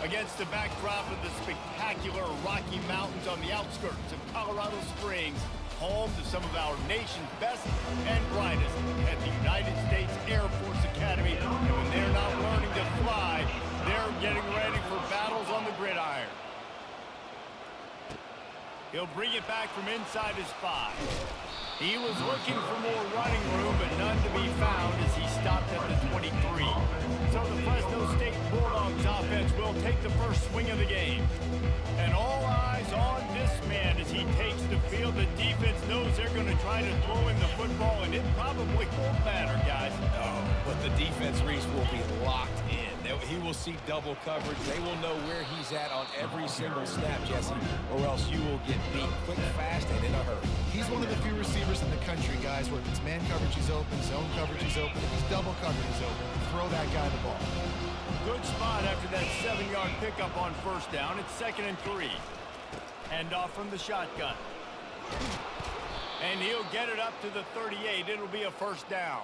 Against the backdrop of the spectacular Rocky Mountains on the outskirts of Colorado Springs, home to some of our nation's best and brightest at the United States Air Force Academy. And when they're not learning to fly, they're getting ready for battles on the gridiron. He'll bring it back from inside his 5. He was looking for more running room, but none to be found as he stopped at the 23. So the Fresno State Bulldogs offense will take the first swing of the game. And all eyes on this man as he takes the field. The defense knows they're going to try to throw in the football, and it probably won't matter, guys. Oh, but the defense, Reese, will be locked in. He will see double coverage. They will know where he's at on every single snap, Jesse, or else you will get beat quick, fast, and in a hurry. He's one of the few receivers in the country, guys, where if it's man coverage, he's open, zone coverage, he's open, if it's double coverage, he's open. Throw that guy the ball. Good spot after that 7-yard pickup on first down. It's 2nd and 3. Hand off from the shotgun. And he'll get it up to the 38. It'll be a first down.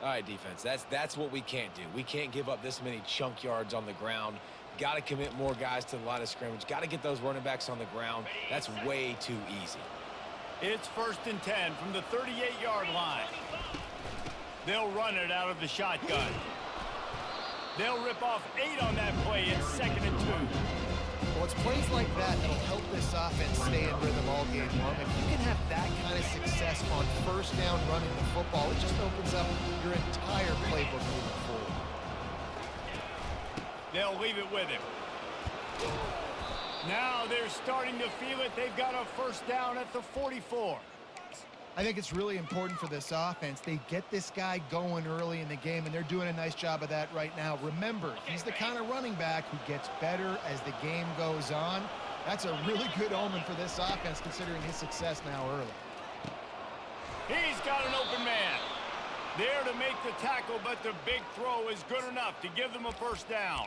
All right, defense, that's what we can't do. We can't give up this many chunk yards on the ground. Got to commit more guys to the line of scrimmage. Got to get those running backs on the ground. That's way too easy. It's 1st and 10 from the 38-yard line. They'll run it out of the shotgun. They'll rip off 8 on that play. It's 2nd and 2. Well, it's plays like that that'll help this offense stay in rhythm all game long. If you can have that kind of success on first down running the football, it just opens up your entire playbook moving forward. They'll leave it with him. Now they're starting to feel it. They've got a first down at the 44. I think it's really important for this offense. They get this guy going early in the game, and they're doing a nice job of that right now. Remember, he's the kind of running back who gets better as the game goes on. That's a really good omen for this offense, considering his success now early. He's got an open man. There to make the tackle, but the big throw is good enough to give them a first down.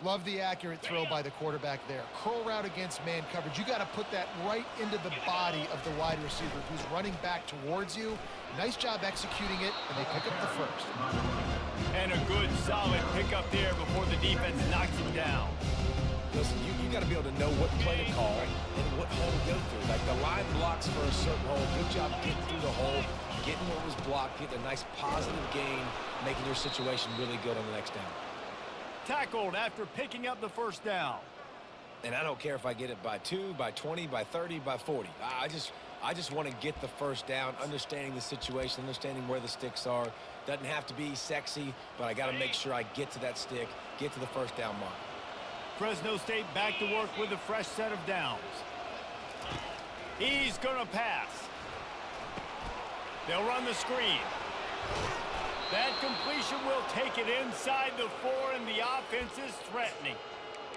Love the accurate throw by the quarterback there. Curl route against man coverage. You got to put that right into the body of the wide receiver who's running back towards you. Nice job executing it, and they pick up the first. And a good, solid pickup there before the defense knocks him down. Listen, you got to be able to know what play to call and what hole to go through. Like the line blocks for a certain hole. Good job getting through the hole, getting what was blocked, getting a nice positive gain, making your situation really good on the next down. Tackled after picking up the first down. And I don't care if I get it by 2, by 20, by 30, by 40. I just want to get the first down, understanding the situation, understanding where the sticks are. Doesn't have to be sexy, but I got to make sure I get to that stick, get to the first down mark. Fresno State back to work with a fresh set of downs. He's going to pass. They'll run the screen. That completion will take it inside the 4, and the offense is threatening.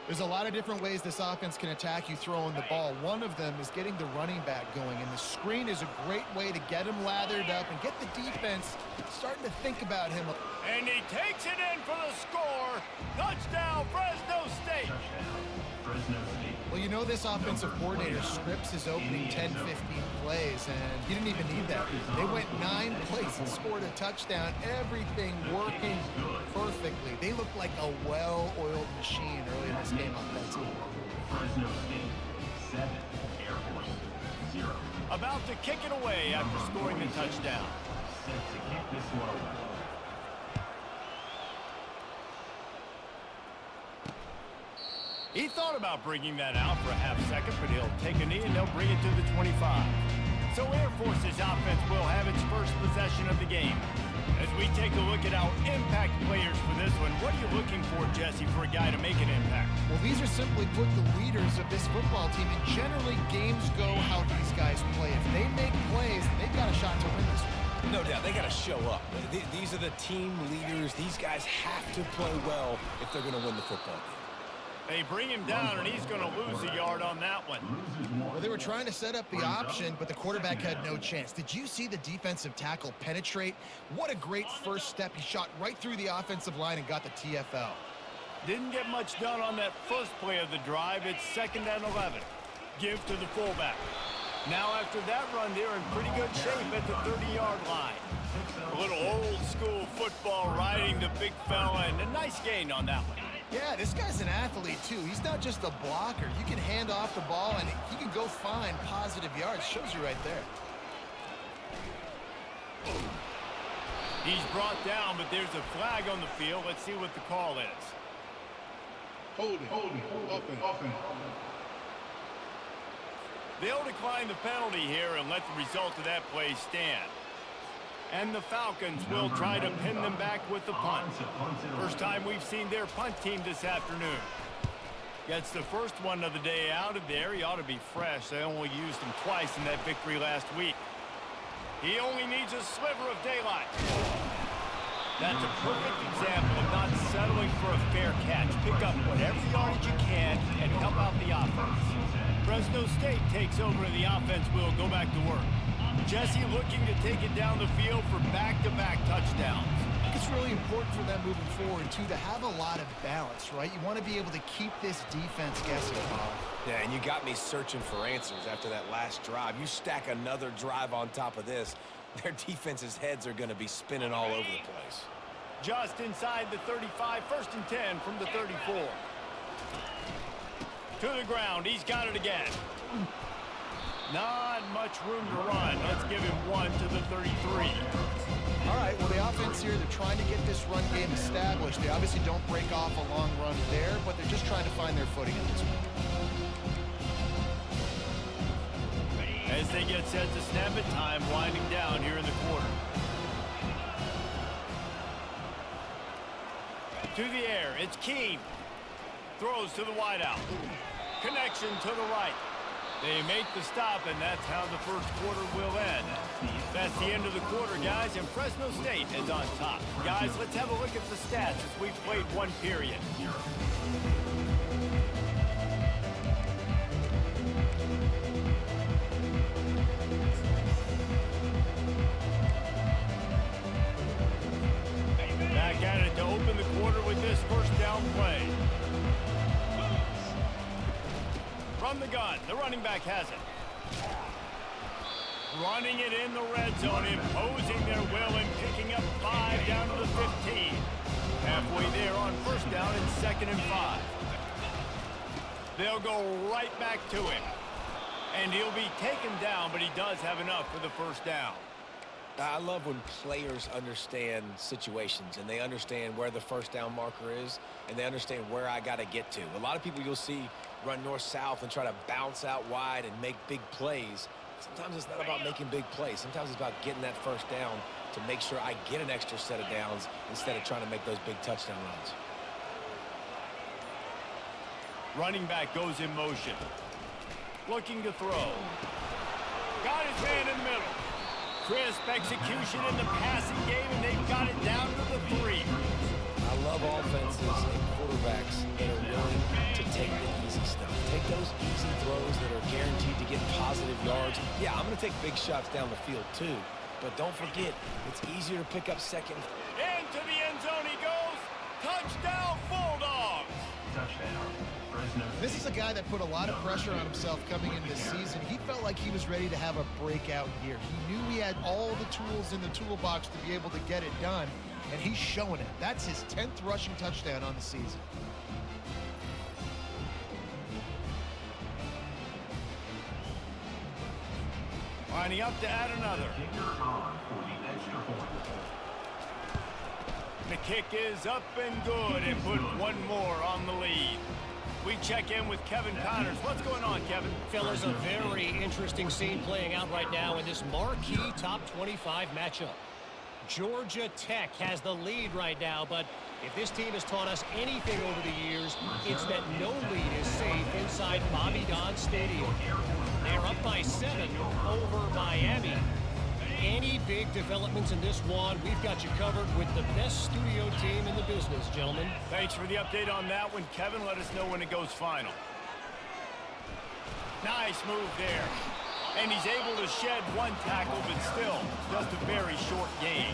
There's a lot of different ways this offense can attack you throwing the ball. One of them is getting the running back going, and the screen is a great way to get him lathered up and get the defense starting to think about him. And he takes it in for the score. Touchdown, Fresno State. Well, you know this offensive coordinator scripts his opening 10, 15 plays, and he didn't even need that. They went 9 plays and scored a touchdown. Everything working perfectly. They look like a well-oiled machine early in this game offensively. Fresno State, 7, Air Force, 0. About to kick it away after scoring the touchdown. Set to kick this one away. He thought about bringing that out for a half second, but he'll take a knee and they'll bring it to the 25. So Air Force's offense will have its first possession of the game. As we take a look at our impact players for this one, what are you looking for, Jesse, for a guy to make an impact? Well, these are simply put the leaders of this football team, and generally games go how these guys play. If they make plays, they've got a shot to win this one. No doubt, they got to show up. These are the team leaders. These guys have to play well if they're going to win the football game. They bring him down, and he's going to lose a yard on that one. Well, they were trying to set up the option, but the quarterback had no chance. Did you see the defensive tackle penetrate? What a great first step. He shot right through the offensive line and got the TFL. Didn't get much done on that first play of the drive. It's 2nd and 11. Give to the fullback. Now after that run, they're in pretty good shape at the 30-yard line. A little old-school football riding the big fella, and a nice gain on that one. Yeah, this guy's an athlete, too. He's not just a blocker. You can hand off the ball, and he can go find positive yards. Shows you right there. He's brought down, but there's a flag on the field. Let's see what the call is. Holding, offense. They'll decline the penalty here and let the result of that play stand. And the Falcons will try to pin them back with the punt. First time we've seen their punt team this afternoon. Gets the first one of the day out of there. He ought to be fresh. They only used him twice in that victory last week. He only needs a sliver of daylight. That's a perfect example of not settling for a fair catch. Pick up whatever yardage you can and help out the offense. Fresno State takes over and the offense will go back to work. Jesse looking to take it down the field for back-to-back touchdowns. I think it's really important for them moving forward, too, to have a lot of balance, right? You want to be able to keep this defense guessing, Paul. Yeah, and you got me searching for answers after that last drive. You stack another drive on top of this, their defense's heads are going to be spinning all over the place. Just inside the 35, 1st and 10 from the 34. To the ground, he's got it again. Not much room to run. Let's give him one to the 33. All right, well, the offense here, they're trying to get this run game established. They obviously don't break off a long run there, but they're just trying to find their footing at this point. As they get set to snap it, time winding down here in the quarter. To the air, it's Keene. Throws to the wideout. Connection to the right. They make the stop, and that's how the first quarter will end. That's the end of the quarter, guys, and Fresno State is on top. Guys, let's have a look at the stats as we've played one period. Back at it to open the quarter with this first down play. From the gun, the running back has it. Running it in the red zone, imposing their will and picking up 5 down to the 15. Halfway there on first down and 2nd and 5. They'll go right back to him. And he'll be taken down, but he does have enough for the first down. I love when players understand situations and they understand where the first down marker is and they understand where I got to get to. A lot of people you'll see run north-south and try to bounce out wide and make big plays. Sometimes it's not about making big plays. Sometimes it's about getting that first down to make sure I get an extra set of downs instead of trying to make those big touchdown runs. Running back goes in motion. Looking to throw. Got his man in the middle. Crisp execution in the passing game, and they've got it down to the 3. I love offenses and quarterbacks that are willing to take the easy stuff. Take those easy throws that are guaranteed to get positive yards. Yeah, I'm going to take big shots down the field too, but don't forget, it's easier to pick up second. Into the end zone he goes. Touchdown, Bulldogs. Touchdown. Fresno This is a guy that put a lot of pressure on himself coming into this season. He felt like he was ready to have a breakout year. He knew he had all the tools in the toolbox to be able to get it done, and he's showing it. That's his 10th rushing touchdown on the season. Lining up to add another. kicker on for the extra point. The kick is up and good and put one more on the lead. We check in with Kevin Connors. What's going on, Kevin? Fellas, a very interesting scene playing out right now in this marquee top 25 matchup. Georgia Tech has the lead right now, but if this team has taught us anything over the years, it's that no lead is safe inside Bobby Dodd Stadium. They're up by 7 over Miami. Any big developments in this one, we've got you covered with the best studio team in the business, gentlemen. Thanks for the update on that one, Kevin. Let us know when it goes final. Nice move there. And he's able to shed one tackle, but still just a very short gain.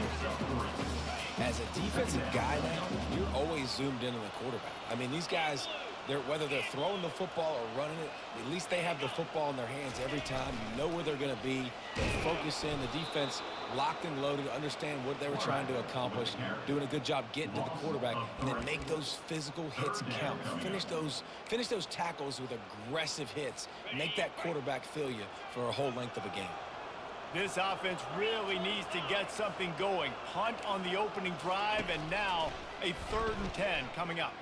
As a defensive guy now, you're always zoomed in on the quarterback. I mean, these guys, Whether they're throwing the football or running it, at least they have the football in their hands every time. You know where they're going to be. They focus in. The defense locked and loaded, understand what they were trying to accomplish, doing a good job getting to the quarterback, and then make those physical hits count. Finish those tackles with aggressive hits. Make that quarterback feel you for a whole length of a game. This offense really needs to get something going. Punt on the opening drive, and now a 3rd and 10 coming up.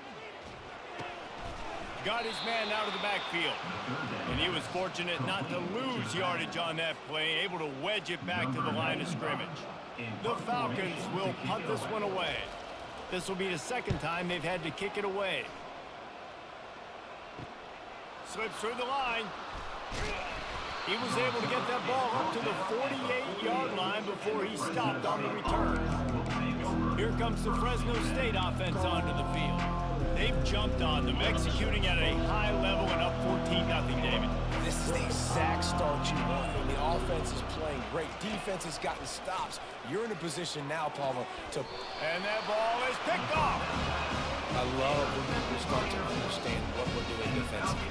Got his man out of the backfield. And he was fortunate not to lose yardage on that play, able to wedge it back to the line of scrimmage. The Falcons will punt this one away. This will be the 2nd time they've had to kick it away. Slips through the line. He was able to get that ball up to the 48-yard line before he stopped on the return. Here comes the Fresno State offense onto the field. They've jumped on them, executing at a high level and up 14-0, David. This is the exact start you want. When the offense is playing great, defense has gotten stops. You're in a position now, Palmer, to... And that ball is picked off. I love when people start to understand what we're doing defensively.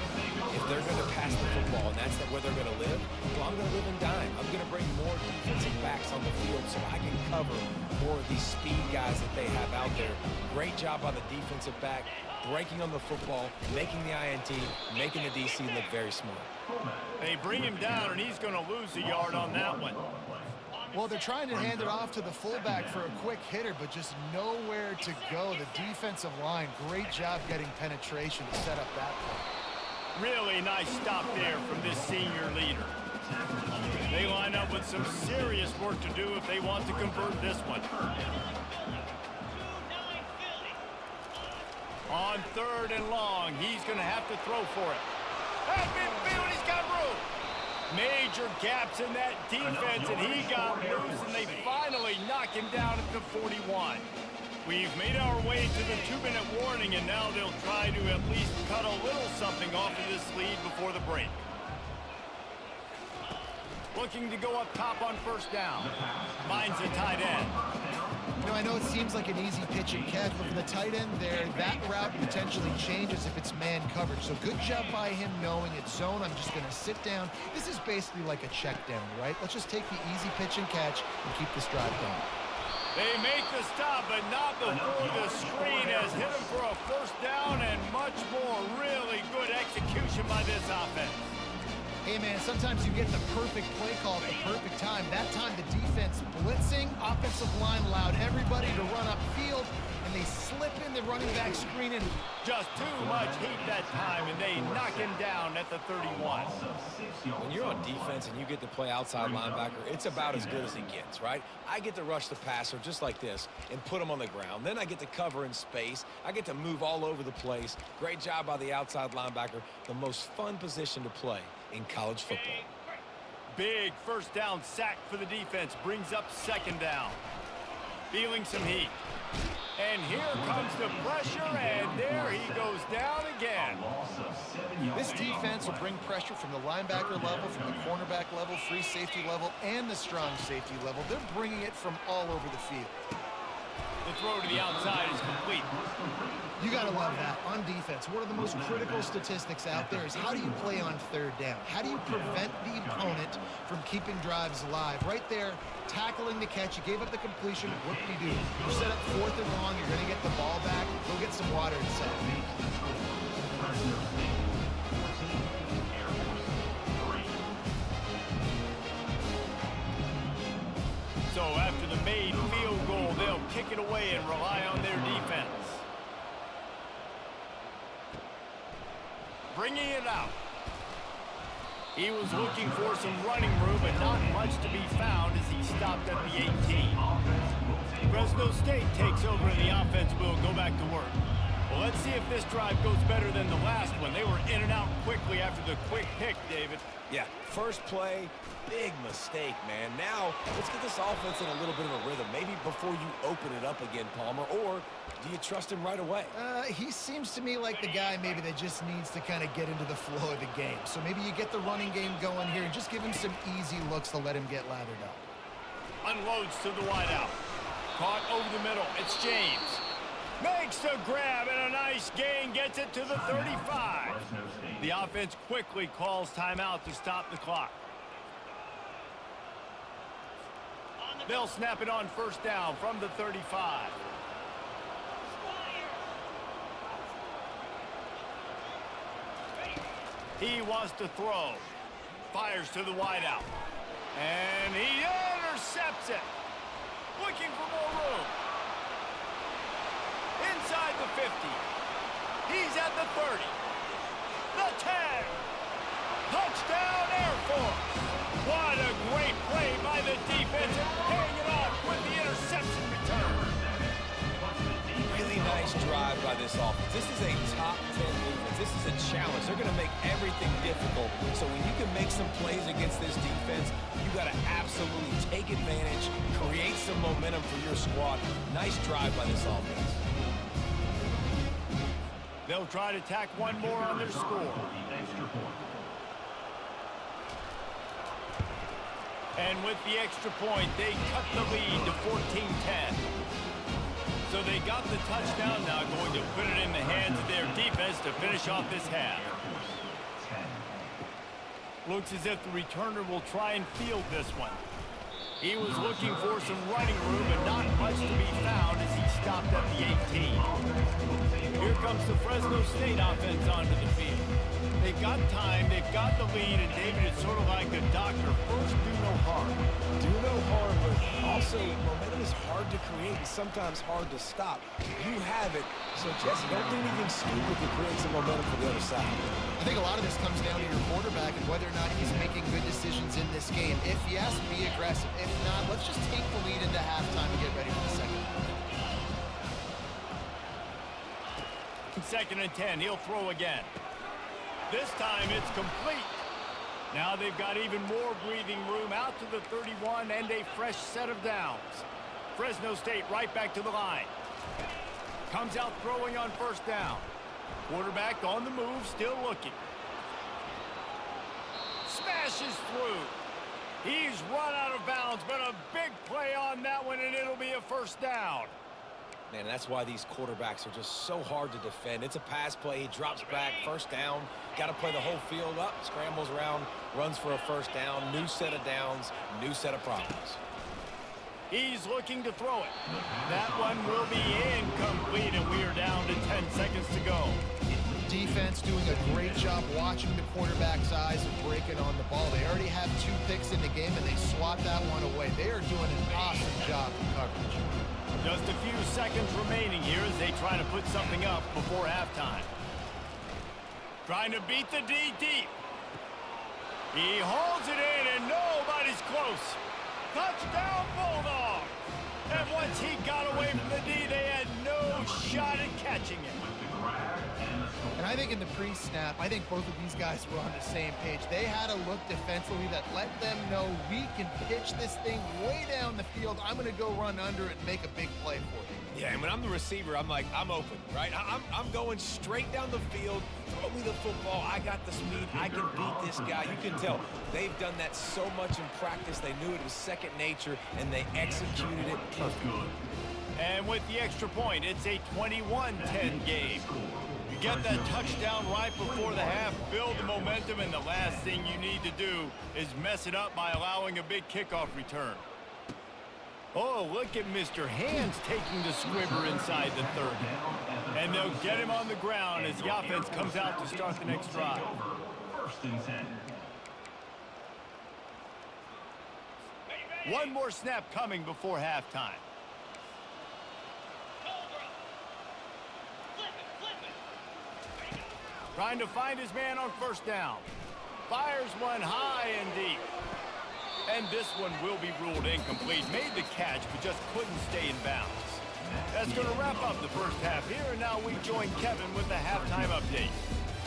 If they're going to pass the football and that's where they're going to live, well, I'm going to live and dime. I'm going to bring more defensive backs on the field so I can cover more of these speed guys that they have out there. Great job by the defensive back, breaking on the football, making the INT, making the DC look very smart. They bring him down, and he's going to lose a yard on that one. Well, they're trying to hand it off to the fullback for a quick hitter, but just nowhere to go. The defensive line, great job getting penetration to set up that play. Really nice stop there from this senior leader. They line up with some serious work to do if they want to convert this one. On 3rd and long, he's going to have to throw for it. At midfield, he's got room. Major gaps in that defense, and he got loose, and they finally knock him down at the 41. We've made our way to the 2-minute warning, and now they'll try to at least cut a little something off of this lead before the break. Looking to go up top on 1st down. Finds the tight end. You know, I know it seems like an easy pitch and catch, but for the tight end there, that route potentially changes if it's man coverage. So good job by him knowing it's zone. I'm just going to sit down. This is basically like a check down, right? Let's just take the easy pitch and catch and keep this drive going. They make the stop, but not before the screen has hit him for a 1st down and much more. Really good execution by this offense. Hey, man, sometimes you get the perfect play call at the perfect time. That time, the defense blitzing, offensive line allowed everybody to run upfield, and they slip in the running back screen and just too much heat that time, and they knock him down at the 31. When you're on defense and you get to play outside linebacker, it's about as good as it gets, right? I get to rush the passer just like this and put him on the ground. Then I get to cover in space. I get to move all over the place. Great job by the outside linebacker. The most fun position to play in college football. Big 1st down sack for the defense. Brings up 2nd down. Feeling some heat. And here comes the pressure, and there he goes down again. This defense will bring pressure from the linebacker level, from the cornerback level, free safety level, and the strong safety level. They're bringing it from all over the field. The throw to the outside is complete. You got to love that. On defense, one of the most critical statistics out there is how do you play on 3rd down? How do you prevent the opponent from keeping drives alive? Right there, tackling the catch. You gave up the completion. What do you do? You set up 4th and long. You're going to get the ball back. Go get some water and set. So after the made field goal, they'll kick it away and rely on their defense. Bringing it out. He was looking for some running room, but not much to be found as he stopped at the 18. Fresno State takes over and the offense will go back to work. Well, let's see if this drive goes better than the last one. They were in and out quickly after the quick pick, David. Yeah, first play, big mistake, man. Now, let's get this offense in a little bit of a rhythm. Maybe before you open it up again, Palmer, or do you trust him right away? He seems to me like the guy maybe that just needs to kind of get into the flow of the game. So maybe you get the running game going here and just give him some easy looks to let him get lathered up. Unloads to the wideout. Caught over the middle. It's James. Makes the grab and a nice gain, gets it to the 35. The offense quickly calls timeout to stop the clock. They'll snap it on first down from the 35. He wants to throw. Fires to the wideout. And he intercepts it. Looking for more room. Inside the 50. He's at the 30. The 10. Touchdown Air Force. What a great play by the defense, paying it off with the interception return. Really nice drive by this offense. This is a top 10 defense. This is a challenge. They're going to make everything difficult. So when you can make some plays against this defense, you got to absolutely take advantage, create some momentum for your squad. Nice drive by this offense. They'll try to tack one more on their score. And with the extra point, they cut the lead to 14-10. So they got the touchdown, now going to put it in the hands of their defense to finish off this half. Looks as if the returner will try and field this one. He was looking for some running room, but not much to be found as he stopped at the 18. Here comes the Fresno State offense onto the field. They've got time, they've got the lead, and David, it's sort of like a doctor. First, do no harm. Do no harm, but also momentum is hard to create and sometimes hard to stop. You have it, so Jesse, don't do anything stupid to create some momentum for the other side. I think a lot of this comes down to your quarterback and whether or not he's making good decisions in this game. If yes, be aggressive. If not, let's just take the lead into halftime and get ready for the second half. 2nd and 10, he'll throw again. This time it's complete. Now they've got even more breathing room out to the 31 and a fresh set of downs. Fresno State right back to the line. Comes out throwing on first down. Quarterback on the move, still looking. Smashes through. He's run out of bounds, but a big play on that one, and it'll be a first down. Man, that's why these quarterbacks are just so hard to defend. It's a pass play. He drops back, first down. Got to play the whole field up, scrambles around, runs for a first down. New set of downs, new set of problems. He's looking to throw it. That one will be incomplete, and we are down to 10 seconds to go. Defense doing a great job watching the quarterback's eyes and breaking on the ball. They already have 2 picks in the game, and they swat that one away. They are doing an awesome job in coverage. Just a few seconds remaining here as they try to put something up before halftime. Trying to beat the D deep. He holds it in, and nobody's close. Touchdown Bulldogs! And once he got away from the D, they had no shot at catching him. And I think in the pre-snap, I think both of these guys were on the same page. They had a look defensively that let them know we can pitch this thing way down the field. I'm going to go run under it and make a big play for you. Yeah, and when I'm the receiver, I'm like, I'm open, right? I'm going straight down the field. Throw me the football. I got the speed. I can beat this guy. You can tell they've done that so much in practice. They knew it was second nature, and they executed it perfectly. And with the extra point, it's a 21-10 game. You get that touchdown right before the half, build the momentum, and the last thing you need to do is mess it up by allowing a big kickoff return. Oh, look at Mr. Hands taking the squibber inside the 30. And they'll get him on the ground as the offense comes out to start the next drive. 1st and 10. One more snap coming before halftime. Trying to find his man on first down. Fires one high and deep. And this one will be ruled incomplete. Made the catch, but just couldn't stay in bounds. That's going to wrap up the first half here, and now we join Kevin with the halftime update.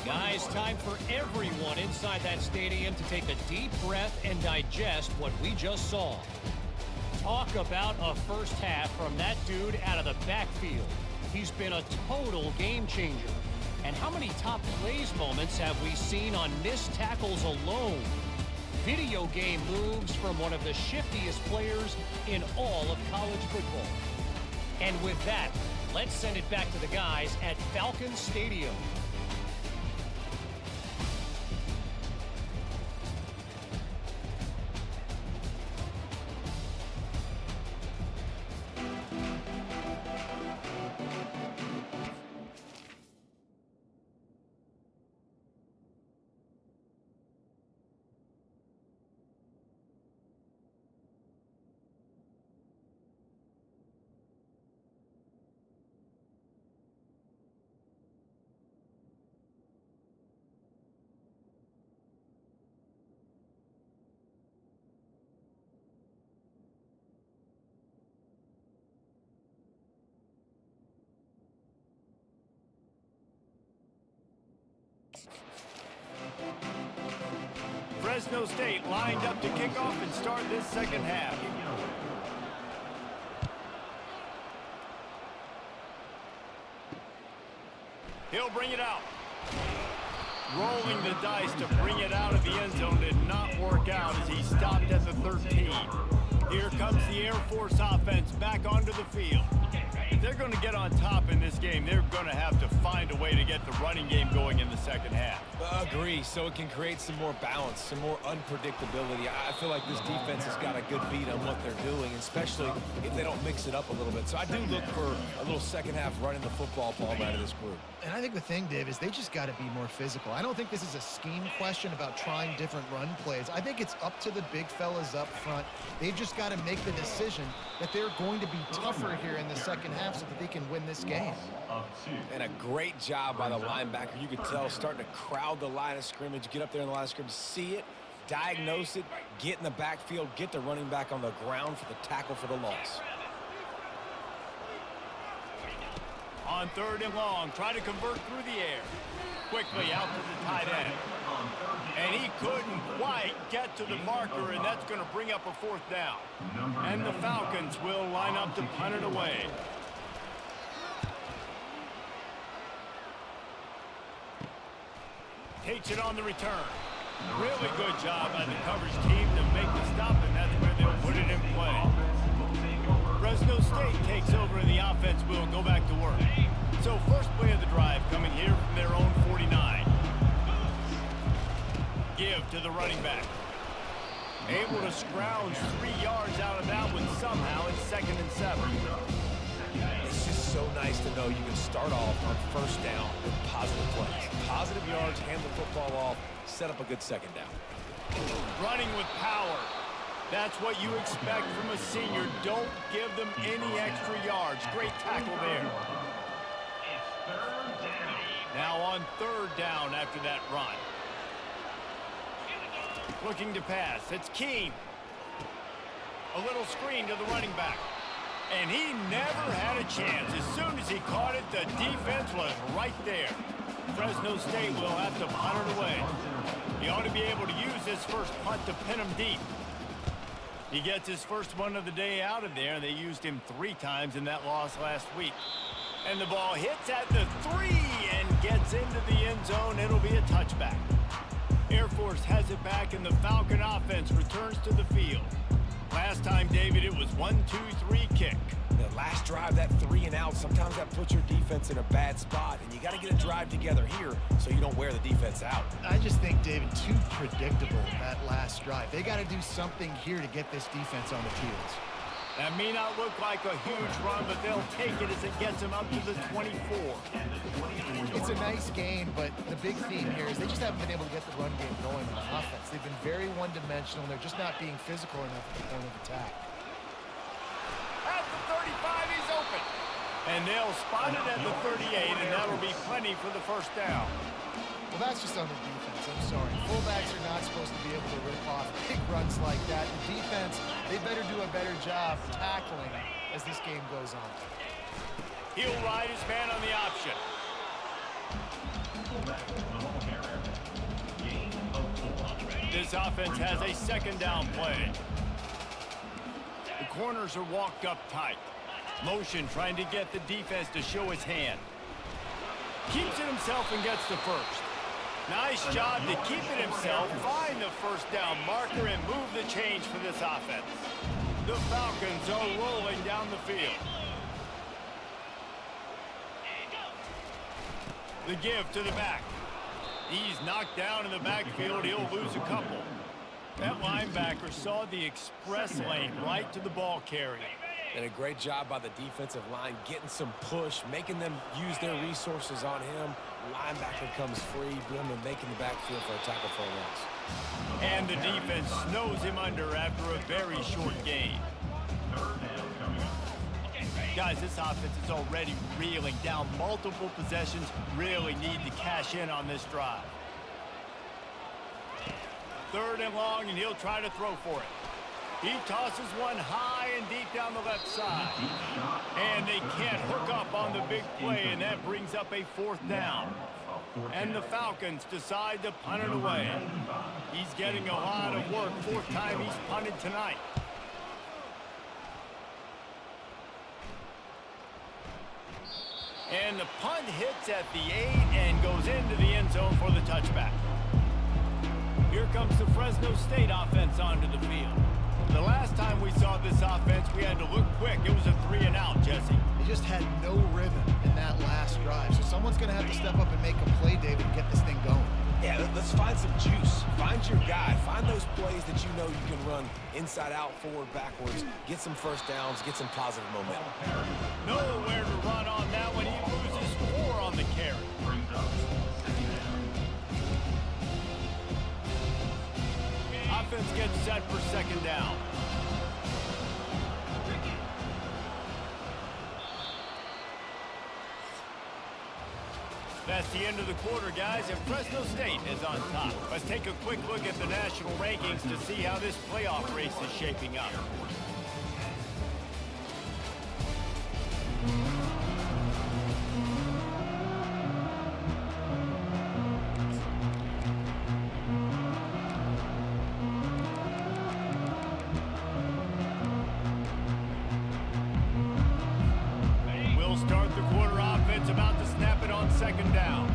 Guys, time for everyone inside that stadium to take a deep breath and digest what we just saw. Talk about a first half from that dude out of the backfield. He's been a total game changer. And how many top plays moments have we seen on missed tackles alone? Video game moves from one of the shiftiest players in all of college football. And with that, Let's send it back to the guys at Falcon Stadium. Fresno State lined up to kick off and start this second half. He'll bring it out. Rolling the dice to bring it out of the end zone did not work out as he stopped at the 13. Here comes the Air Force offense back onto the field. If they're going to get on top in this game, they're going to have to find a way to get the running game going in the second half. Agree, so it can create some more balance, some more unpredictability. I feel like this defense has got a good beat on what they're doing, especially if they don't mix it up a little bit. So I do look for a little second half running the football ball out of this group. And I think the thing, Dave, is they just got to be more physical. I don't think this is a scheme question about trying different run plays. I think it's up to the big fellas up front. They've just got to make the decision that they're going to be tougher here in the second half so that they can win this game. And a great job by the linebacker. You could tell starting to crowd the line of scrimmage, get up there in the line of scrimmage, see it, diagnose it, get in the backfield, get the running back on the ground for the tackle for the loss. On 3rd and long, try to convert through the air. Quickly out to the tight end. And he couldn't quite get to the marker, and that's going to bring up a 4th down. And the Falcons will line up to punt it away. Takes it on the return. Really good job by the coverage team to make the stop, and that's where they'll put it in play. Fresno State takes over, and the offense will go back to work. So first play of the drive coming here from their own 49. Give to the running back. Able to scrounge 3 yards out of that one somehow. It's 2nd and 7. It's just so nice to know you can start off on 1st down with positive plays. Positive yards, hand the football off, set up a good 2nd down. Running with power. That's what you expect from a senior. Don't give them any extra yards. Great tackle there. Now on 3rd down after that run. Looking to pass. It's Keene. A little screen to the running back. And he never had a chance. As soon as he caught it, the defense was right there. Fresno State will have to punt it away. He ought to be able to use this first punt to pin him deep. He gets his first one of the day out of there. They used him 3 times in that loss last week. And the ball hits at the 3 and gets into the end zone. It'll be a touchback. Air Force has it back, and the Falcon offense returns to the field. Last time, David, it was 1-2-3 kick. The last drive, that 3 and out, sometimes that puts your defense in a bad spot, and you got to get a drive together here so you don't wear the defense out. I just think, David, too predictable, that last drive. They got to do something here to get this defense on the heels. That may not look like a huge run, but they'll take it as it gets them up to the 24. It's a nice game, but the big theme here is they just haven't been able to get the run game going on offense. They've been very one-dimensional, and they're just not being physical enough at the point of attack. At the 35, he's open. And they'll spot it at the 38, and that'll be plenty for the 1st down. Well, that's just on the defense. I'm sorry. Fullbacks are not supposed to be able to rip off big runs like that. The defense, they better do a better job tackling as this game goes on. He'll ride his man on the option. This offense has a 2nd down play. The corners are walked up tight. Motion trying to get the defense to show his hand. Keeps it himself and gets the 1st. Nice job to keep it himself, find the 1st down marker, and move the change for this offense. The Falcons are rolling down the field. The give to the back. He's knocked down in the backfield. He'll lose a couple. That linebacker saw the express lane right to the ball carrier. And a great job by the defensive line, getting some push, making them use their resources on him. Linebacker comes free, boom, and making the backfield for a tackle for a loss. And the defense snows him under after a very short gain. Guys, this offense is already reeling down multiple possessions. Really need to cash in on this drive. 3rd and long, and he'll try to throw for it. He tosses one high and deep down the left side. And they can't hook up on the big play, and that brings up a 4th down. And the Falcons decide to punt it away. He's getting a lot of work. 4th time he's punted tonight. And the punt hits at the 8 and goes into the end zone for the touchback. Here comes the Fresno State offense onto the field. The last time we saw this offense, we had to look quick. It was a 3-and-out, Jesse. They just had no rhythm in that last drive. So someone's going to have to step up and make a play, David, and get this thing going. Yeah, let's find some juice. Find your guy. Find those plays that you know you can run inside out, forward, backwards. Get some first downs. Get some positive momentum. Nowhere to run on that one. He loses 4 on the carry. Offense gets set for 2nd down. That's the end of the quarter, guys, and Fresno State is on top. Let's take a quick look at the national rankings to see how this playoff race is shaping up. We'll start the quarter offense, about to snap it on 2nd down.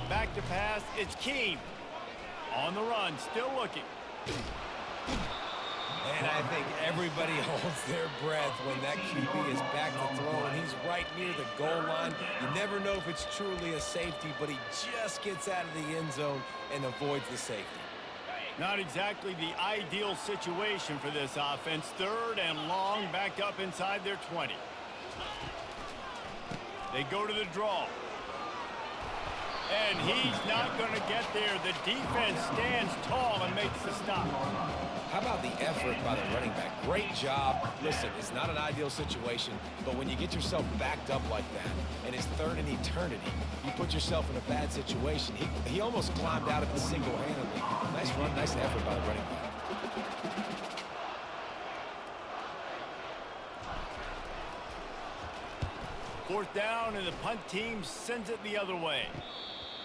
Back to pass, it's Keem. On the run, still looking. And I think everybody holds their breath when that QB is back to throw, and he's right near the goal line. You never know if it's truly a safety, but he just gets out of the end zone and avoids the safety. Not exactly the ideal situation for this offense. 3rd and long, backed up inside their 20. They go to the draw. And he's not going to get there. The defense stands tall and makes the stop. How about the effort by the running back? Great job. Listen, it's not an ideal situation, but when you get yourself backed up like that, and it's 3rd and eternity, you put yourself in a bad situation. He almost climbed out of it single-handedly. Nice run, nice effort by the running back. 4th down, and the punt team sends it the other way.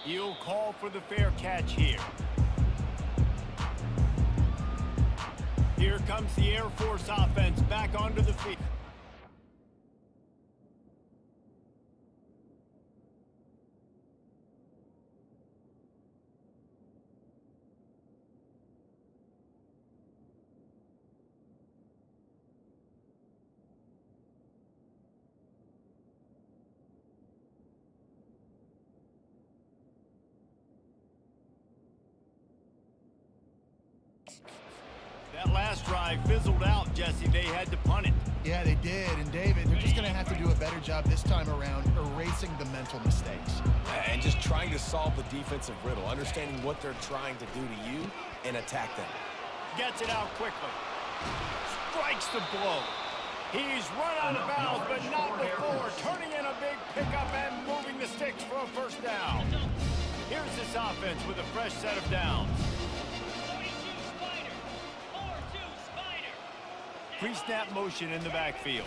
He'll call for the fair catch here. Here comes the Air Force offense back onto the field. That last drive fizzled out, Jesse. They had to punt it. Yeah, they did. And, David, they're just going to have to do a better job this time around erasing the mental mistakes. And just trying to solve the defensive riddle, understanding what they're trying to do to you and attack them. Gets it out quickly. Strikes the blow. He's run out of bounds, but not before. Turning in a big pickup and moving the sticks for a 1st down. Here's this offense with a fresh set of downs. Pre-snap motion in the backfield.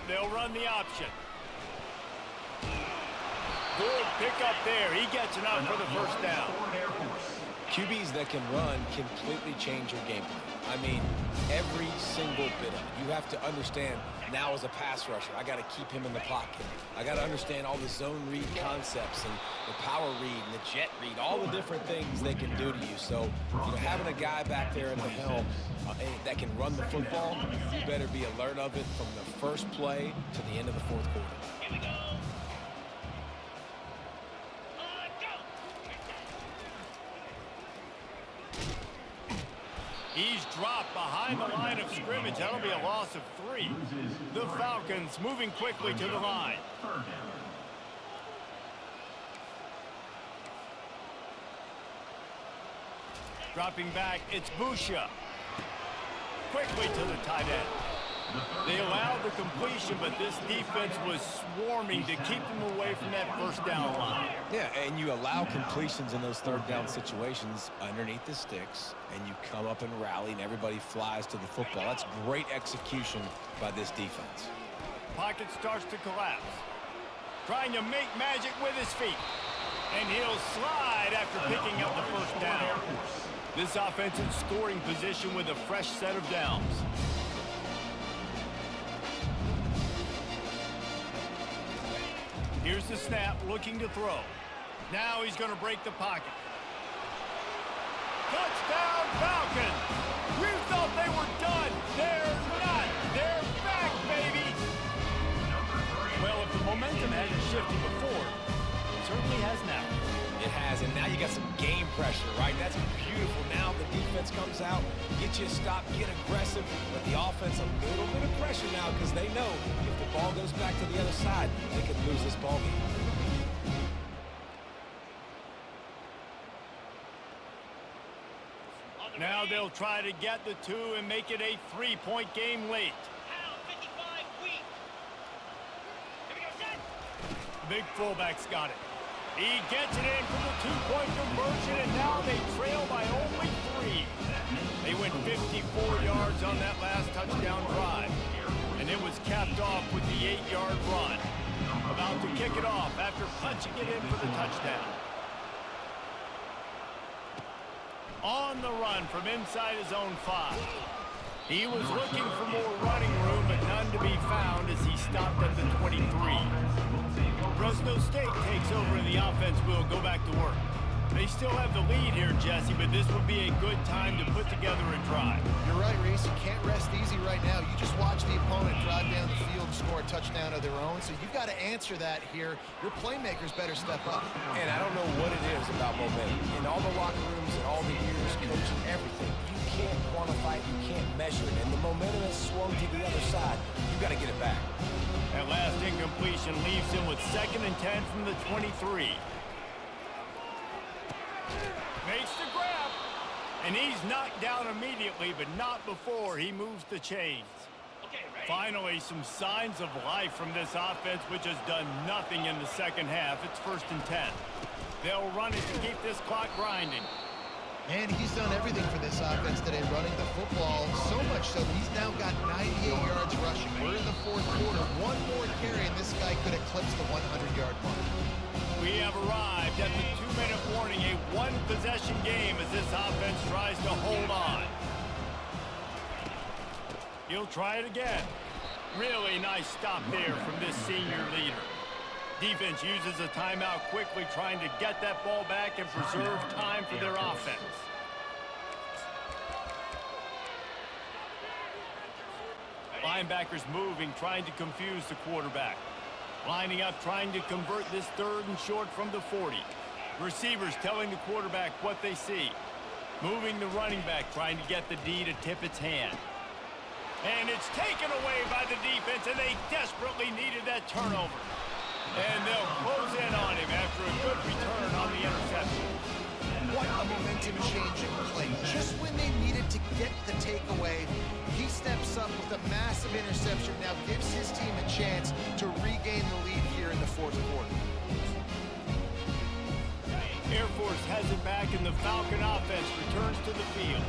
They'll run the option. Good pickup there. He gets it out for the 1st down. QBs that can run completely change your game plan. I mean, every single bit of it. You have to understand, now as a pass rusher, I got to keep him in the pocket. I got to understand all the zone read concepts and the power read and the jet read, all the different things they can do to you. So, having a guy back there in the helm that can run the football, you better be alert of it from the first play to the end of the 4th quarter. He's dropped behind the line of scrimmage. That'll be a loss of 3. The Falcons moving quickly to the line. Third down. Dropping back, it's Busha. Quickly to the tight end. They allowed the completion, but this defense was swarming to keep them away from that first down line. Yeah, and you allow completions in those third down situations underneath the sticks, and you come up and rally, and everybody flies to the football. That's great execution by this defense. Pocket starts to collapse. Trying to make magic with his feet. And he'll slide after picking up the first down. This offensive scoring position with a fresh set of downs. Here's the snap, looking to throw. Now he's going to break the pocket. Touchdown, Falcons! We thought they were done. They're not. They're back, baby! Well, if the momentum hadn't shifted before, it certainly has now. It has, and now you got some game pressure, right? That's beautiful. Now the defense comes out, get you a stop, get aggressive, but the offense a little bit of pressure now because they know if the ball goes back to the other side, they could lose this ball game. Now they'll try to get the 2 and make it a 3-point game late. The big fullback's got it. He gets it in for the 2-point conversion, and now they trail by only 3. They went 54 yards on that last touchdown drive, and it was capped off with the 8-yard run. About to kick it off after punching it in for the touchdown. On the run from inside his own 5. He was looking for more running room, but none to be found as he stopped at the 23. Fresno State takes over and the offense will go back to work. They still have the lead here, Jesse, but this would be a good time to put together a drive. You're right, Reese. You can't rest easy right now. You just watch the opponent drive down the field and score a touchdown of their own, so you've got to answer that here. Your playmakers better step up. And I don't know what it is about momentum. In all the locker rooms and all the years coaching everything, you can't quantify it, you can't measure it, and the momentum has swung to the other side. You've got to get it back. That last incompletion leaves him with 2nd and 10 from the 23. Makes the grab. And he's knocked down immediately, but not before he moves the chains. Finally, some signs of life from this offense, which has done nothing in the second half. It's 1st and 10. They'll run it to keep this clock grinding. And he's done everything for this offense today, running the football, so much so he's now got 98 yards rushing. We're in the 4th quarter. One more carry, and this guy could eclipse the 100-yard mark. We have arrived at the 2-minute warning, a one-possession game as this offense tries to hold on. He'll try it again. Really nice stop there from this senior leader. Defense uses a timeout quickly, trying to get that ball back and preserve time for their offense. Linebackers moving, trying to confuse the quarterback. Lining up, trying to convert this 3rd and short from the 40. Receivers telling the quarterback what they see. Moving the running back, trying to get the D to tip its hand. And it's taken away by the defense, and they desperately needed that turnover. And they'll close in on him after a good return on the interception. What a momentum-changing play. Just when they needed to get the takeaway, he steps up with a massive interception, now gives his team a chance to regain the lead here in the 4th quarter. Air Force has it back, and the Falcon offense returns to the field.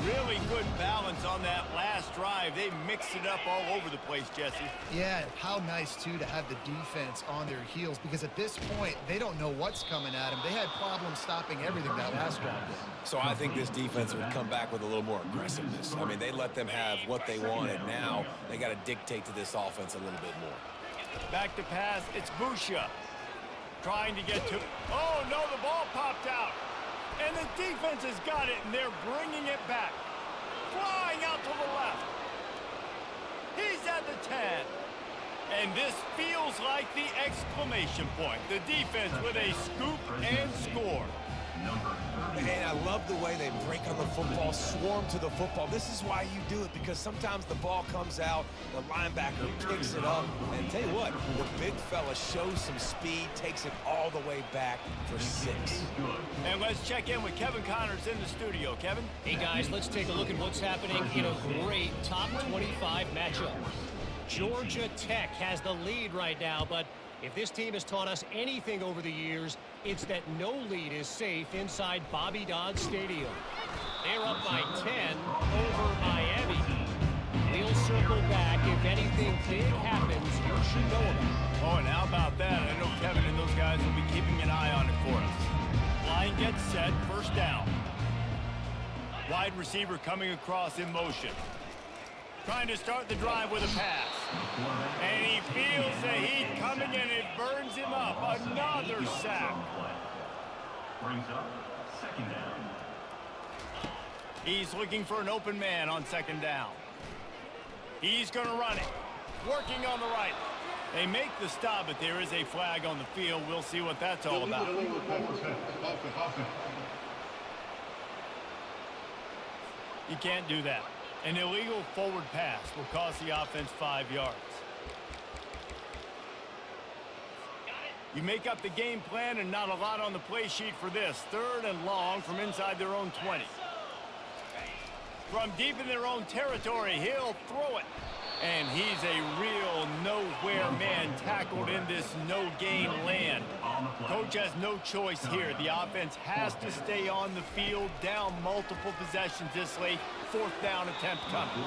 Really good balance on that last drive. They mixed it up all over the place, Jesse. Yeah, how nice, too, to have the defense on their heels, because at this point, they don't know what's coming at them. They had problems stopping everything that last drive did. So I think this defense would come back with a little more aggressiveness. I mean, they let them have what they wanted. Now they got to dictate to this offense a little bit more. Back to pass, it's Busha. Trying to get to... Oh, no, the ball popped out. And the defense has got it, and they're bringing it back. Flying out to the left. He's at the 10. And this feels like the exclamation point. The defense with a scoop and score. Number And I love the way they break on the football, swarm to the football. This is why you do it, because sometimes the ball comes out, the linebacker picks it up, and tell you what, the big fella shows some speed, takes it all the way back for 6. And let's check in with Kevin Connors in the studio. Kevin? Hey, guys, let's take a look at what's happening in a great top 25 matchup. Georgia Tech has the lead right now, but if this team has taught us anything over the years, it's that no lead is safe inside Bobby Dodd Stadium. They're up by 10 over Miami. We'll circle back if anything big happens you should know about. Oh, and how about that? I know Kevin and those guys will be keeping an eye on it for us. Line gets set, first down. Wide receiver coming across in motion. Trying to start the drive with a pass. And he feels the heat coming and it burns him up. Another sack. Brings up second down. He's looking for an open man on second down. He's going to run it. Working on the right. They make the stop, but there is a flag on the field. We'll see what that's all about. You can't do that. An illegal forward pass will cost the offense 5 yards. You make up the game plan and not a lot on the play sheet for this. 3rd and long from inside their own 20. From deep in their own territory, he'll throw it. And he's a real nowhere man tackled in this no-gain land. Coach has no choice here. The offense has to stay on the field, down multiple possessions this late. 4th down attempt coming.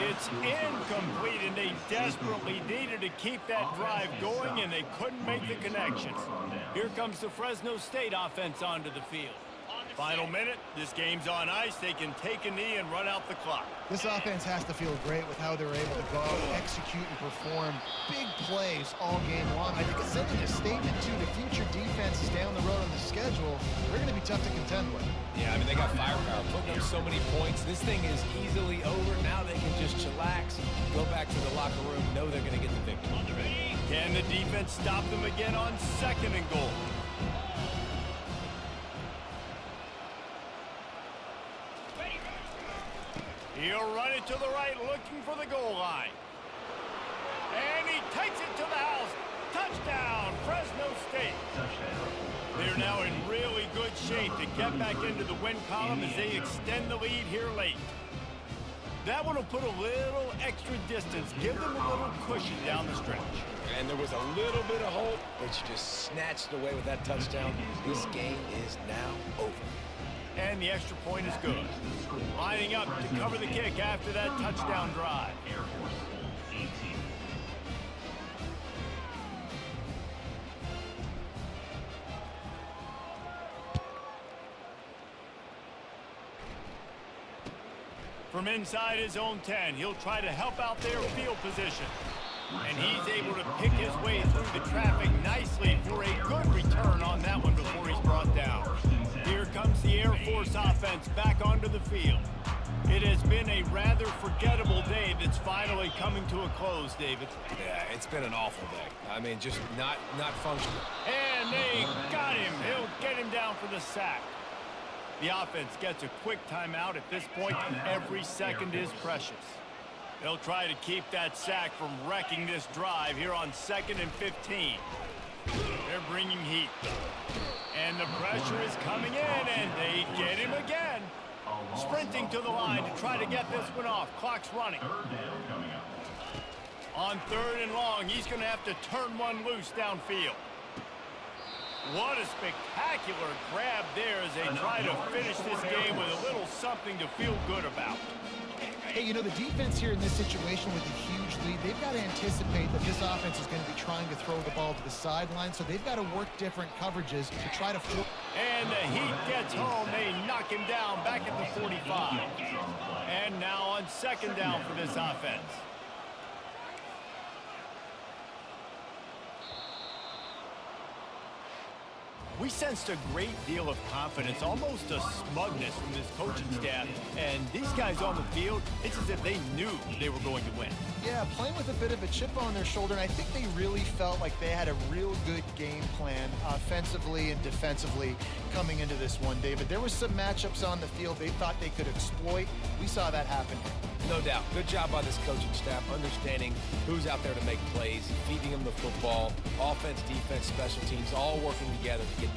It's incomplete, and they desperately needed to keep that drive going, and they couldn't make the connection. Here comes the Fresno State offense onto the field. Final minute, this game's on ice. They can take a knee and run out the clock. This offense has to feel great with how they're able to go out, execute, and perform big plays all game long. I think it's sending a statement to the future defenses down the road on the schedule. They're going to be tough to contend with. Yeah, I mean, they got firepower, putting up so many points. This thing is easily over. Now they can just chillax, go back to the locker room, know they're going to get the victory. Can the defense stop them again on 2nd and goal? He'll run it to the right, looking for the goal line. And he takes it to the house. Touchdown, Fresno State. They're now in really good shape to get back into the win column as they extend the lead here late. That one will put a little extra distance, give them a little cushion down the stretch. And there was a little bit of hope, but you just snatched away with that touchdown. This game is now over. And the extra point is good. Lining up to cover the kick after that touchdown drive. Air Force 18. From inside his own 10, he'll try to help out their field position. And he's able to pick his way through the traffic nicely for a good return on that one before he's brought down. Here comes the Air Force offense back onto the field. It has been a rather forgettable day that's finally coming to a close, David. Yeah, it's been an awful day. I mean, just not functional. And they got him. He'll get him down for the sack. The offense gets a quick timeout. At this point, every second is precious. They'll try to keep that sack from wrecking this drive here on 2nd and 15. They're bringing heat. And the pressure is coming in, and they get him again. Sprinting to the line to try to get this one off. Clock's running. On 3rd and long, he's going to have to turn one loose downfield. What a spectacular grab there as they try to finish this game with a little something to feel good about. Hey, you know, the defense here in this situation with a huge lead, they've got to anticipate that this offense is going to be trying to throw the ball to the sideline, so they've got to work different coverages to try to... And the heat gets home. They knock him down back at the 45. And now on 2nd down for this offense. We sensed a great deal of confidence, almost a smugness from this coaching staff. And these guys on the field, it's as if they knew they were going to win. Yeah, playing with a bit of a chip on their shoulder, and I think they really felt like they had a real good game plan offensively and defensively coming into this one, David. There was some matchups on the field they thought they could exploit. We saw that happen. No doubt. Good job by this coaching staff, understanding who's out there to make plays, feeding them the football, offense, defense, special teams, all working together to get